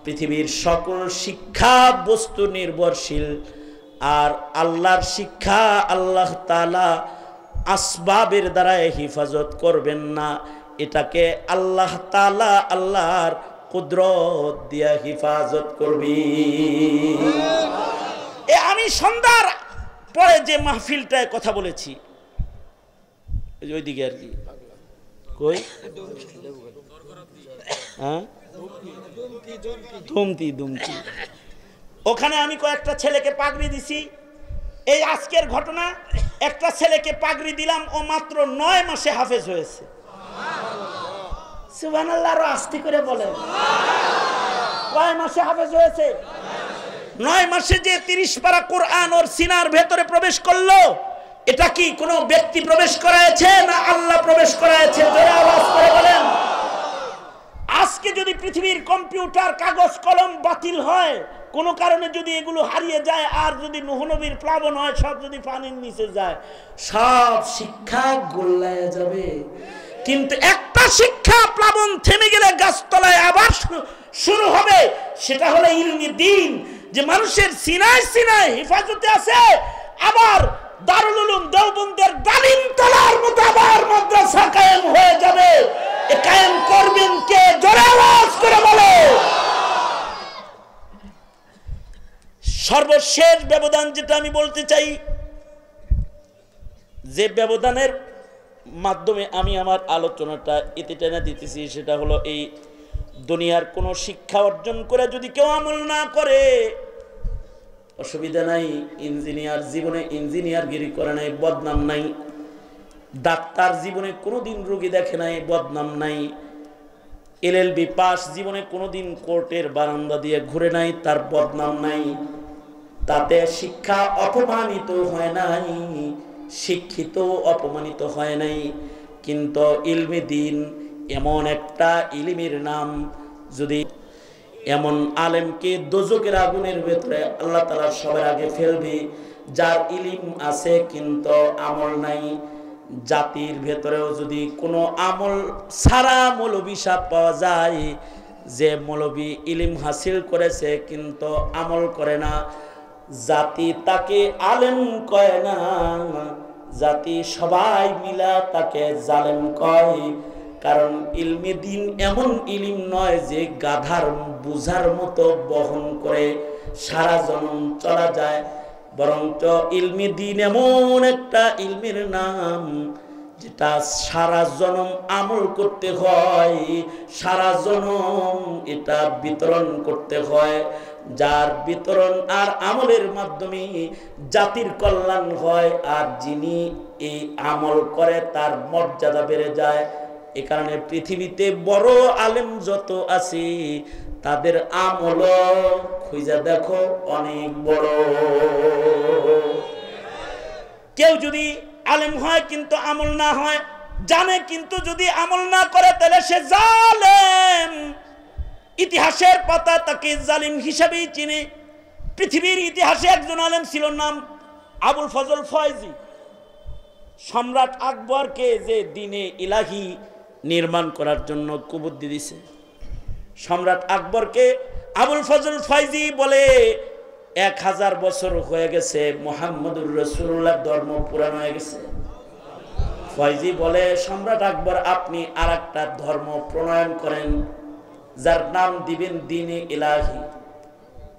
পৃথিবীর সকল শিক্ষা বস্তু নির্ভরশীল, আর আল্লাহর শিক্ষা আল্লাহ তাআলা আসবাবের দ্বারা হিফাজত করবেন না, এটাকে আল্লাহ তাআলা আল্লাহর কুদরত দিয়ে হিফাজত করবে। আমি সন্ধ্যার পরে যে মাহফিলটায় কথা বলেছি, ওইদিকে আর কি কই, হ্যাঁ, দুমতি, ওখানে আমি কয়েকটা ছেলেকে পাগড়ি দিছি। এই আজকের ঘটনা, একটা ছেলেকে পাগড়ি দিলাম, ও মাত্র 9 মাসে হাফেজ হয়েছে। সুবহানাল্লাহ, আরো আস্তে করে বলেন। কয় মাসে হাফেজ হয়েছে? 9 মাসে যে 30 পারা কোরআন ওর সিনার ভেতরে প্রবেশ করলো, এটা কি কোনো ব্যক্তি প্রবেশ করায়ছে না আল্লাহ প্রবেশ করায়ছে? জোরে আওয়াজ করে বলেন। আজকে যদি পৃথিবীর কম্পিউটার, কাগজ কলম বাতিল হয়, কোনো কারণে যদি এগুলো হারিয়ে যায়, আর যদি নূহ নবীর প্লাবন হয়, সব যদি পানির নিচে যায়, সব শিক্ষা গোল্লায় যাবে। কিন্তু একটা শিক্ষা প্লাবন থেমে গেলে গাছতলায় আবার শুরু হবে, সেটা হলো ইলমি দ্বীন, যে মানুষের সিনায় সিনায় হেফাজতে আছে। আবার দারুল উলুম দেওবন্দের ডালিম তলার মতো আবার মাদ্রাসা কায়েম হয়ে যাবে। এ কায়েম করবেন কে? জোরে আওয়াজ করে বলো। সর্বশেষ ব্যবধান যেটা আমি বলতে চাই, যে ব্যবধানের মাধ্যমে আমি আমার আলোচনাটা এতে টেনে দিতেছি, সেটা হলো এই দুনিয়ার কোনো শিক্ষা অর্জন করে যদি কেউ আমল না করে, অসুবিধা নাই। ইঞ্জিনিয়ার জীবনে ইঞ্জিনিয়ারগিরি করে নাই, বদনাম নাই। ডাক্তার জীবনে কোনোদিন রোগী দেখে নাই, বদনাম নাই। LLB পাস জীবনে কোনোদিন কোর্টের বারান্দা দিয়ে ঘুরে নাই, তার বদনাম নাই। তাতে শিক্ষা অপমানিত হয় নাই, শিক্ষিত অপমানিত হয় নাই। কিন্তু ইলমে দিন এমন একটা ইলমের নাম, যদি এমন আলেমকে দোজকের আগুনের ভেতরে আল্লাহ তাআলা সবার আগে ফেলবে যার ইলম আছে কিন্তু আমল নাই। জাতির ভেতরেও যদি কোনো আমল সারা মৌলবী সাহেব পাওয়া যায়, যে মৌলবী ইলম হাসিল করেছে কিন্তু আমল করে না, জাতি তাকে আলেম কয় না, জাতি সবাই মিলা তাকে জালেম কয়। কারণ ইলমে দিন এমন ইলম নয় যে গাধার বুঝার মতো বহন করে সারা জনম চলা যায়, বরঞ্চ ইলমে দিন এমন একটা ইলমের নাম যেটা সারা জনম আমল করতে হয়, সারা জনম এটা বিতরণ করতে হয়, যার বিতরণ আর আমলের মাধ্যমে জাতির কল্যাণ হয়, আর যিনি এই আমল করে তার মর্যাদা বেড়ে যায়। এ কারণে পৃথিবীতে বড় আলেম যত আছে তাদের আমল খুঁজে দেখো অনেক বড়। কেউ যদি আলেম হয় কিন্তু আমল না হয়, জানে কিন্তু যদি আমল না করে তাহলে সে জালেম। ইতিহাসের পাতা তাকে জালিম হিসেবেই চিনে। পৃথিবীর ইতিহাসে একজন আলেম ছিল, নাম আবুল ফজল ফয়জি। সম্রাট আকবরকে যে দিনে ইলাহি নির্মাণ করার জন্য কুবুদ্ধি দিছে, সম্রাট আকবরকে আবুল ফজল ফয়জি বলে 1000 বছর হয়ে গেছে, মুহাম্মদুর রাসূলুল্লাহ ধর্ম পুরান হয়ে গেছে। ফয়জি বলে, সম্রাট আকবর আপনি আরেকটা ধর্ম প্রণয়ন করেন, যার নাম দিবেন দ্বীনে ইলাহি।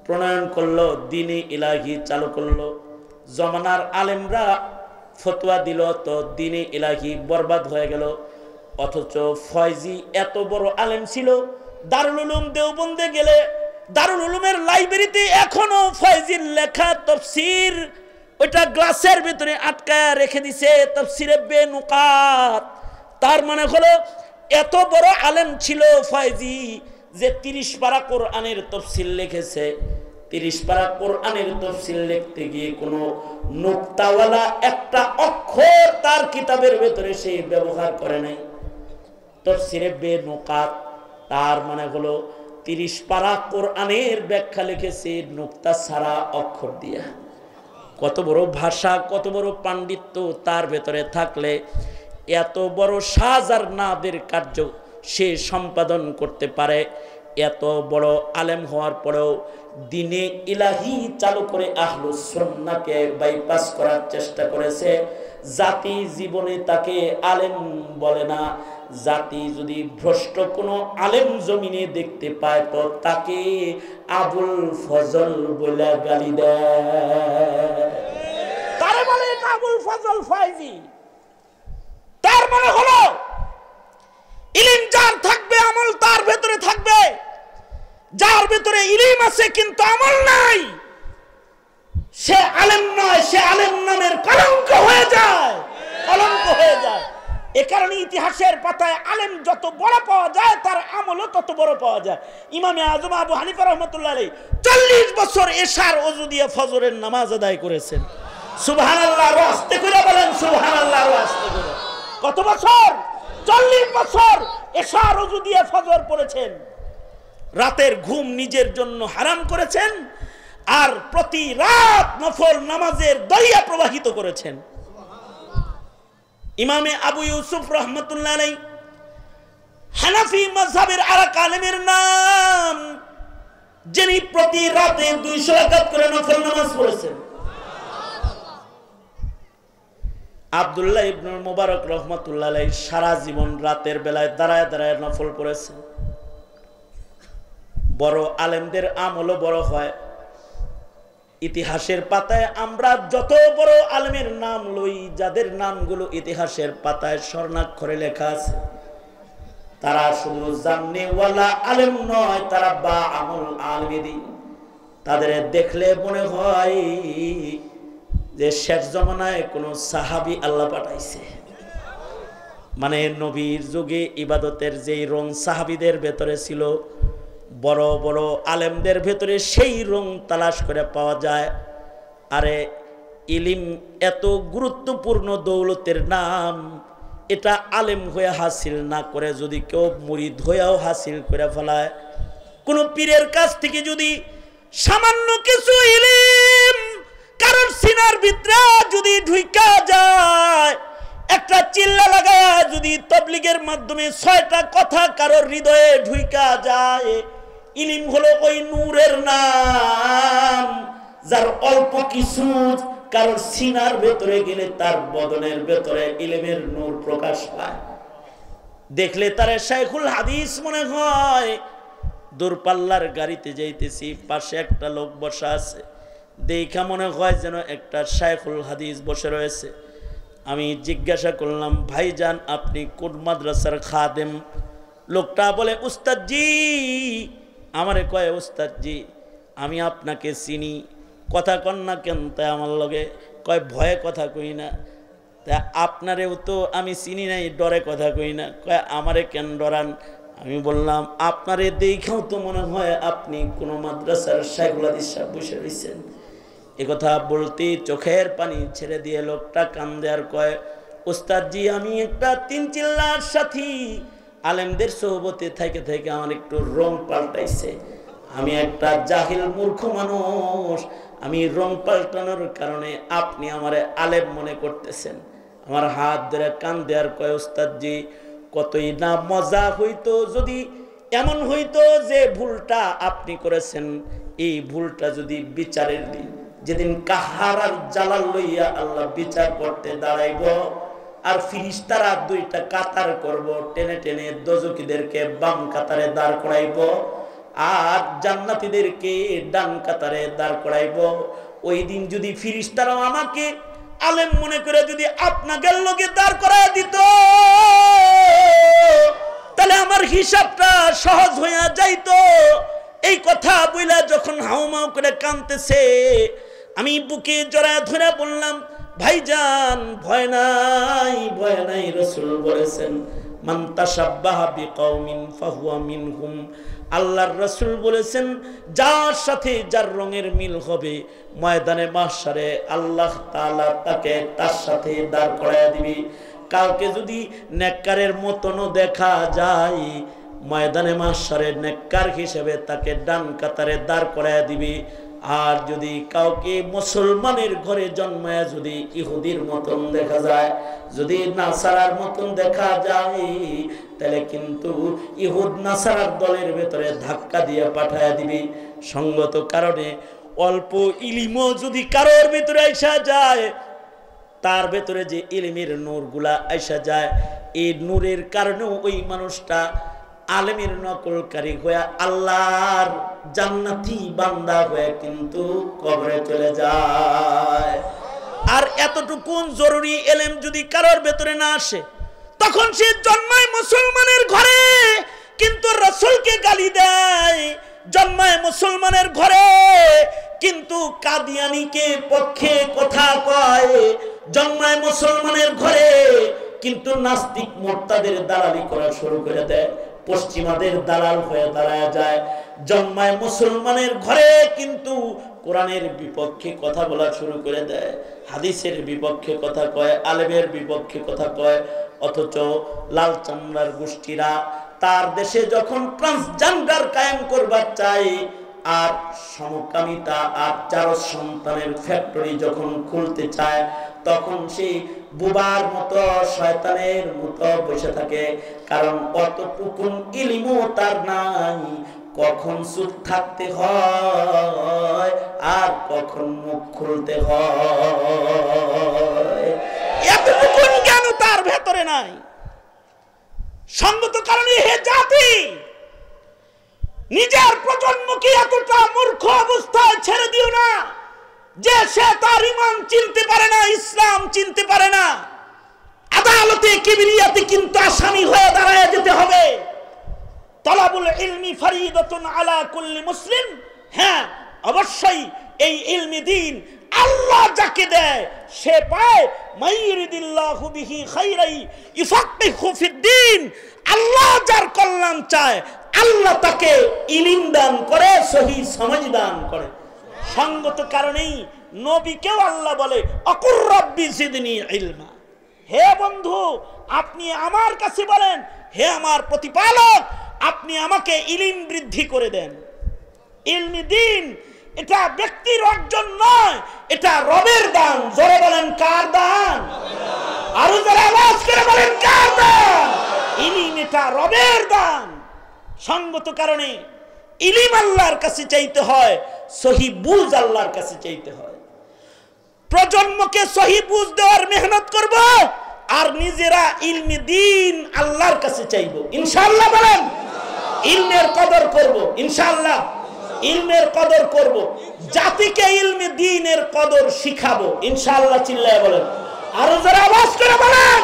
প্রণয়ন করলো, দ্বীনে ইলাহি চালু করলো। জমানার আলেমরা ফতোয়া দিল, তো দ্বীনে ইলাহি বরবাদ হয়ে গেল। অথচ ফয়জি এত বড় আলেম ছিল, দারুল উলুম দেওবন্দে গেলে দারুল উলুমের লাইব্রেরিতে এখনো ফয়জির লেখা তাফসীর ওইটা গ্লাসের ভিতরে আটকায় রেখে দিছে, তাফসীরে বেনুকাত। তার মানে হলো এত বড় আলেম ছিল ফয়জি যে 30 পারা কোরআনের তাফসীর লিখেছে। 30 পারা কোরআনের তাফসীর লিখতে গিয়ে কোনো নুকতাওয়ালা একটা অক্ষর তার কিতাবের ভেতরে সে ব্যবহার করে নাই। তাফসীরে বেনুকাত তার মানে হলো 30 পারা কোরআনের ব্যাখ্যা লিখেছে নুকতা ছাড়া অক্ষর দিয়া। কত বড় ভাষা, কত বড় পাণ্ডিত্য তার ভেতরে থাকলে এত বড় সাজার নাদের কার্য সে সম্পাদন করতে পারে। এত বড় আলেম হওয়ার পরেও দ্বীনে ইলাহি চালু করে আহলুস সুন্নাহকে বাইপাস করার চেষ্টা করেছে। জাতি জীবনে তাকে আলেম বলে না। জাতি যদি ভ্রষ্ট কোনো আলেম জমিনে দেখতে পায় তো তাকে আবুল ফজল বলে গালি দেয়। তারে বলে আবুল ফজল ফয়জি। তার মানে হলো ইলম যার থাকবে আমল তার ভেতরে থাকবে, যার ভেতরে ইলম আছে কিন্তু আমল নাই সে আলেম নয়, সে আলেম নামের কলঙ্ক হয়ে যায়, কলঙ্ক হয়ে যায়। এ কারণে ইতিহাসের পাতায় আলেম যত বড় পাওয়া যায় তার আমলও তত বড় পাওয়া যায়। ইমামে আজম আবু হানিফা রাহমাতুল্লাহ আলাইহি 40 বছর এশার ওযু দিয়ে ফজরের নামাজ আদায় করেছেন। সুবহানাল্লাহ, আস্তে করে বলেন সুবহানাল্লাহ, আস্তে করে। কত বছর? 40 বছর এশার ওযু দিয়ে ফজর পড়েছেন। রাতের ঘুম নিজের জন্য হারাম করেছেন আর প্রতি রাত নফল নামাজের দরিয়া প্রবাহিত করেছেন। ইমামে আবু ইউসুফ রহমতুল্লাহ আলাইহি হানাফি মাযহাবের আরেক আলেমের নাম, যিনি প্রতি রাতে 200 রাকাত করে নফল নামাজ পড়েছেন। আব্দুল্লাহ ইবনুল মুবারক রহমতুল্লাহ আলাইহি সারা জীবন রাতের বেলায় দাঁড়ায় দাঁড়ায় নফল পড়েছেন। বড় আলেমদের আমলও বড় হয়। ইতিহাসের পাতায় আমরা যত বড় আলেমের নাম লই, যাদের নামগুলো ইতিহাসের পাতায় স্বর্ণাক্ষরে লেখা আছে, তারা শুধু জাননেওয়ালা আলেম নয়, তারা বা আমল আলেম। তাদের দেখলে মনে হয় যে শেষ জমানায় কোনো সাহাবী আল্লাহ পাঠাইছে। মানে নবীর যুগে ইবাদতের যেই রং সাহাবীদের ভেতরে ছিল, বড় বড় আলেমদের ভেতরে সেই রং তালাশ করে পাওয়া যায়। আরে ইলিম এত গুরুত্বপূর্ণ দৌলতের নাম, এটা আলেম হয়ে হাসিল না করে যদি কেউ মুরিদ হয়েও হাসিল করে ফেলায়, কোন পীরের কাছ থেকে যদি সামান্য কিছু ইলিম কারোর সিনার ভিতরে যদি ঢুইকা যায়, একটা চিল্লা লাগায় যদি তাবলীগের মাধ্যমে 6টা কথা কারোর হৃদয়ে ঢুইকা যায়, ইলিম হলো ওই নূরের নাম যার অল্প কিছু কারোর সিনার ভেতরে গেলে তার বদনের ভেতরে ইলমের নূর প্রকাশ পায়। দেখলে তার শাইখুল হাদিস মনে হয়। দূরপাল্লার গাড়িতে যাইতেছি, পাশে একটা লোক বসা আছে, দেখা মনে হয় যেন একটা শাইখুল হাদিস বসে রয়েছে। আমি জিজ্ঞাসা করলাম, ভাইজান আপনি কোন মাদ্রাসার খাদেম? লোকটা বলে, উস্তাদজি। আমারে কয়, উস্তাদজি আমি আপনাকে চিনি, কথা কন না কেন? তাই আমার লগে কয়, ভয়ে কথা কই না। তা আপনারেও তো আমি চিনি নাই, ডরে কথা কই না। কয়, আমারে কেন ডরান? আমি বললাম, আপনারে দেখাও তো মনে হয় আপনি কোনো মাদ্রাসার শাইখুল হাদিস সাহেব বসে রয়েছেন। একথা বলতেই চোখের পানি ছেড়ে দিয়ে লোকটা কান্দে আর কয়, ওস্তাদজি আমি একটা 3 চিল্লার সাথী, আলেমদের সোহবতে থেকে থেকে আমার একটু রং পাল্টাইছে। আমি একটা জাহিল মূর্খ মানুষ, আমি রং পাল্টানোর কারণে আপনি আমারে আলেম মনে করতেছেন। আমার হাত ধরে কান্দে আর কয়, ওস্তাদজি কতই না মজা হইতো যদি এমন হইতো যে ভুলটা আপনি করেছেন, এই ভুলটা যদি বিচারের দিন, যেদিন কাহার আর জালাল লইয়া আল্লাহ বিচার করতে দাঁড়াইব, আর ফিরিস্তারা 2টা কাতার করব, টেনে টেনে দোজখীদেরকে বাম কাতারে দাঁড় করাইব আর জান্নাতীদেরকে ডান কাতারে দাঁড় করাইব। ওই দিন যদি ফিরিস্তারা আমাকে আলেম মনে করে যদি আপনাদের লগে দাঁড় করায় দিত, তাহলে আমার হিসাবটা সহজ হইয়া যাইতো। এই কথা বইলা যখন হাউমাউ করে কাঁদতেছে, আমি বুকে জড়ায় ধরে বললাম, ভাইজান ভয় নাই, ভয় নাই। রাসূল বলেছেন, মান তাশাব্বাহা বিকওমিন ফাহুয়া মিনহুম। আল্লাহর রাসূল বলেছেন, যার সাথে যার রঙের মিল হবে ময়দানে মাহশারে আল্লাহ তাআলা তাকে তার সাথে দাঁড় করায়া দিবে। কাউকে যদি নেককারের মতনও দেখা যায়, ময়দানে মাহশারে নেককার হিসেবে তাকে ডান কাতারে দাঁড় করায়া দিবে। আর যদি কাউকে মুসলমানের ঘরে জন্মায় যদি ইহুদির মতন দেখা যায়, যদি নাসারার মতন দেখা যায়, তাহলে কিন্তু ইহুদ নাসারার দলের ভেতরে ধাক্কা দিয়ে পাঠায় দিবি। সঙ্গত কারণে অল্প ইলিমও যদি কারোর ভেতরে আইসা যায়, তার ভেতরে যে ইলমের নূরগুলা আইসা যায়, এই নূরের কারণেও ওই মানুষটা আলেমের নকলকারী হয়ে আল্লাহর জান্নাতি বান্দা হয়ে কিন্তু কবরে চলে যায়। আর এতটুকু জরুরি ইলম যদি কারোর ভেতরে না আসে, তখন সে জন্মায় মুসলমানের ঘরে কিন্তু রাসূলকে গালি দেয়, জন্মায় মুসলমানের ঘরে কিন্তু কাদিয়ানীকে পক্ষে কথা কয়, জন্মায় মুসলমানের ঘরে কিন্তু নাস্তিক মুরতাদের দালালি করা শুরু করে দেয়, পশ্চিমাদের দালাল হয়ে দাঁড়ায় যায়। জন্মায় মুসলমানের ঘরে কিন্তু কোরআনের বিপক্ষে কথা বলা শুরু করে দেয়, হাদিসের বিপক্ষে কথা কয়, আলেমের বিপক্ষে কথা কয়। অথচ লাল চামড়ার গোষ্ঠীরা তার দেশে যখন ট্রান্সজেন্ডার কায়েম করবার চায়, আর সমকামিতা আর চার সন্তানের ফ্যাক্টরি যখন খুলতে চায়, তখন সেই বুবার মতো শয়তানের মতো বসে থাকে। কারণ অতটুকুন ইলমও তার নাই, কখন চুপ থাকতে হয় আর কখন মুখ খুলতে হয়, এতটুকুন জ্ঞান তার ভেতরে নাই। সঙ্গত কারণে হে জাতি, নিজের প্রজন্মকে এতটা মূর্খ অবস্থায় ছেড়ে দিও না যে সে তার ঈমান চিনতে পারে না, ইসলাম চিনতে পারে না। আদালতে কিবরিয়াতে কিন্তু আসামি হয়ে দাঁড়ায় যেতে হবে। তলাবুল ইলমি ফরিদাতুন আলা কুল্লি মুসলিম। হ্যাঁ, অবশ্যই এই ইলমি দ্বীন আল্লাহ যাকে দেয় সে পায়। মাইরিদিল্লাহু বিহি খাইরাই ইফাক্কিহু ফিদ্দীন। আল্লাহ যার কল্যাণ চায় আল্লাহ তাকে ইলম দান করে, সহি সমাজ দান করে। সঙ্গত কারণেই নবীকেও আল্লাহ বলে আকুর রাব্বি জিদনি ইলমা। হে বন্ধু, আপনি আমার কাছে বলেন, হে আমার প্রতিপালক, আপনি আমাকে ইলম বৃদ্ধি করে দেন। ইলমি দ্বীন এটা ব্যক্তির অর্জন নয়, এটা রবের দান। জোরে বলেন কার দান? আরো জোরে আওয়াজ করে বলেন কার দান? ইলম এটা রবের দান। সঙ্গত কারণে ইলম আল্লাহর কাছে চাইতে হয়, সহি বুঝ আল্লাহর কাছে চাইতে হয়। প্রজন্মকে সহি বুঝ দেওয়ার মেহনত করব, আর নিজেরা ইলমি দ্বীন আল্লাহর কাছে চাইব ইনশাআল্লাহ। বলেন ইলমের কদর করব ইনশাআল্লাহ, ইলমের কদর করব, জাতিকে ইলমি দ্বীনের কদর শিখাবো ইনশাআল্লাহ। চিল্লায় বলেন, আরো যারা আওয়াজ করে বলেন।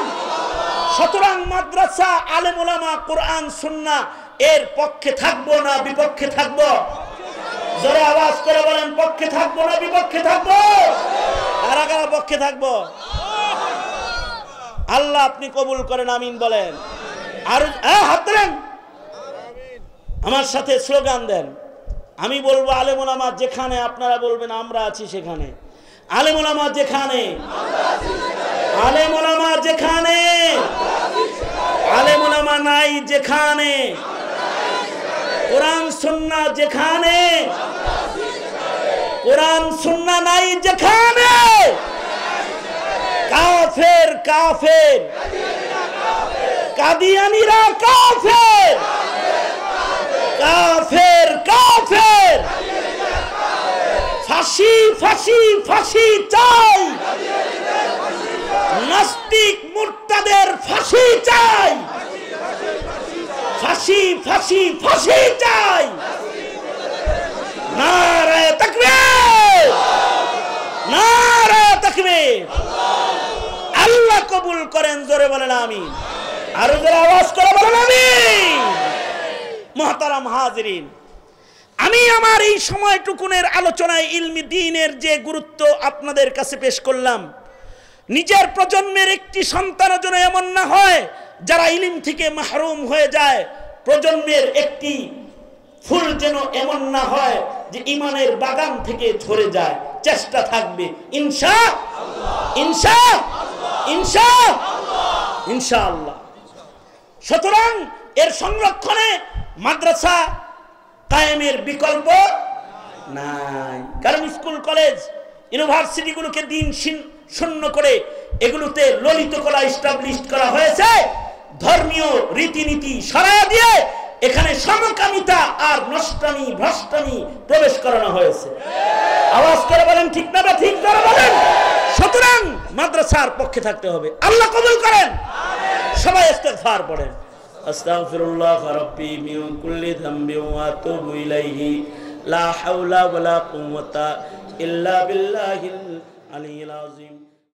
সুতরাং মাদ্রাসা, আলেম ওলামা, কোরআন সুন্নাহ এর পক্ষে থাকবো না বিপক্ষে থাকবো? জোরে আওয়াজ করে বলেন, পক্ষে থাকবো না বিপক্ষে থাকবো? কারা কারা পক্ষে থাকবো? আল্লাহ আপনি কবুল করেন, আমিন বলেন। আর হাত দেন, আমার সাথে স্লোগান দেন। আমি বলবো আলেম ওলামা যেখানে, আপনারা বলবেন আমরা আছি সেখানে। আলেম ওলামা যেখানে, আলেম ওলামা যেখানে, আলেম ওলামা নাই যেখানে, কোরআন সুন্নাহ যেখানে, কোরআন সুন্নাহ নাই যেখানে, কাফের কাফের, কাদিয়ানীরা কাফের, কাফের কাফের, ফাঁসি ফাঁসি ফাঁসি চাই, নাস্তিক মুরতাদের ফাঁসি চাই, ফাঁসি ফাঁসি ফাঁসি চাই। নারে তাকবীর, নারে তাকবীর। আল্লাহ কবুল করেন, জোরে বলেন আমিন। আরো জোরে আওয়াজ করে বলেন আমিন। মুহতারাম হাজিরিন, আমি আমার এই সময়টুকুনের আলোচনায় ইলমি দ্বীনের যে গুরুত্ব আপনাদের কাছে পেশ করলাম, নিজের প্রজন্মের একটি সন্তানও যেন এমন না হয় যারা ইলম থেকে মাহরুম হয়ে যায়। প্রজন্মের একটি ফুল যেন এমন না হয় যে ইমানের বাগান থেকে ঝরে যায়। চেষ্টা থাকবে ইনশাআল্লাহ, ইনশাআল্লাহ, ইনশাআল্লাহ, ইনশাআল্লাহ। সুতরাং এর সংরক্ষণে মাদ্রাসা কায়েমের বিকল্প নাই। কারণ স্কুল কলেজ ইউনিভার্সিটিগুলোকে দিন শূন্য করে এগুলোতে ললিত কলা এস্টাবলিশ করা হয়েছে। ধর্মীয় রীতিনীতি সরায়া দিয়ে এখানে সমকামিতা আর নষ্টামি ভ্রষ্টামি প্রবেশ করানো হয়েছে। আওয়াজ করে বলেন ঠিক না? ঠিক করে বলেন। সুতরাং মাদ্রাসার পক্ষে থাকতে হবে। আল্লাহ কবুল করেন। সবাই ইস্তিগফার পড়েন। আস্তাগফিরুল্লাহ রাব্বি মিন কুল্লি যামবি ওয়া আতুবু ইলাইহি লা হাওলা ওয়ালা কুওয়াতা ইল্লা বিল্লাহিল আলিয়্যিল আযীম।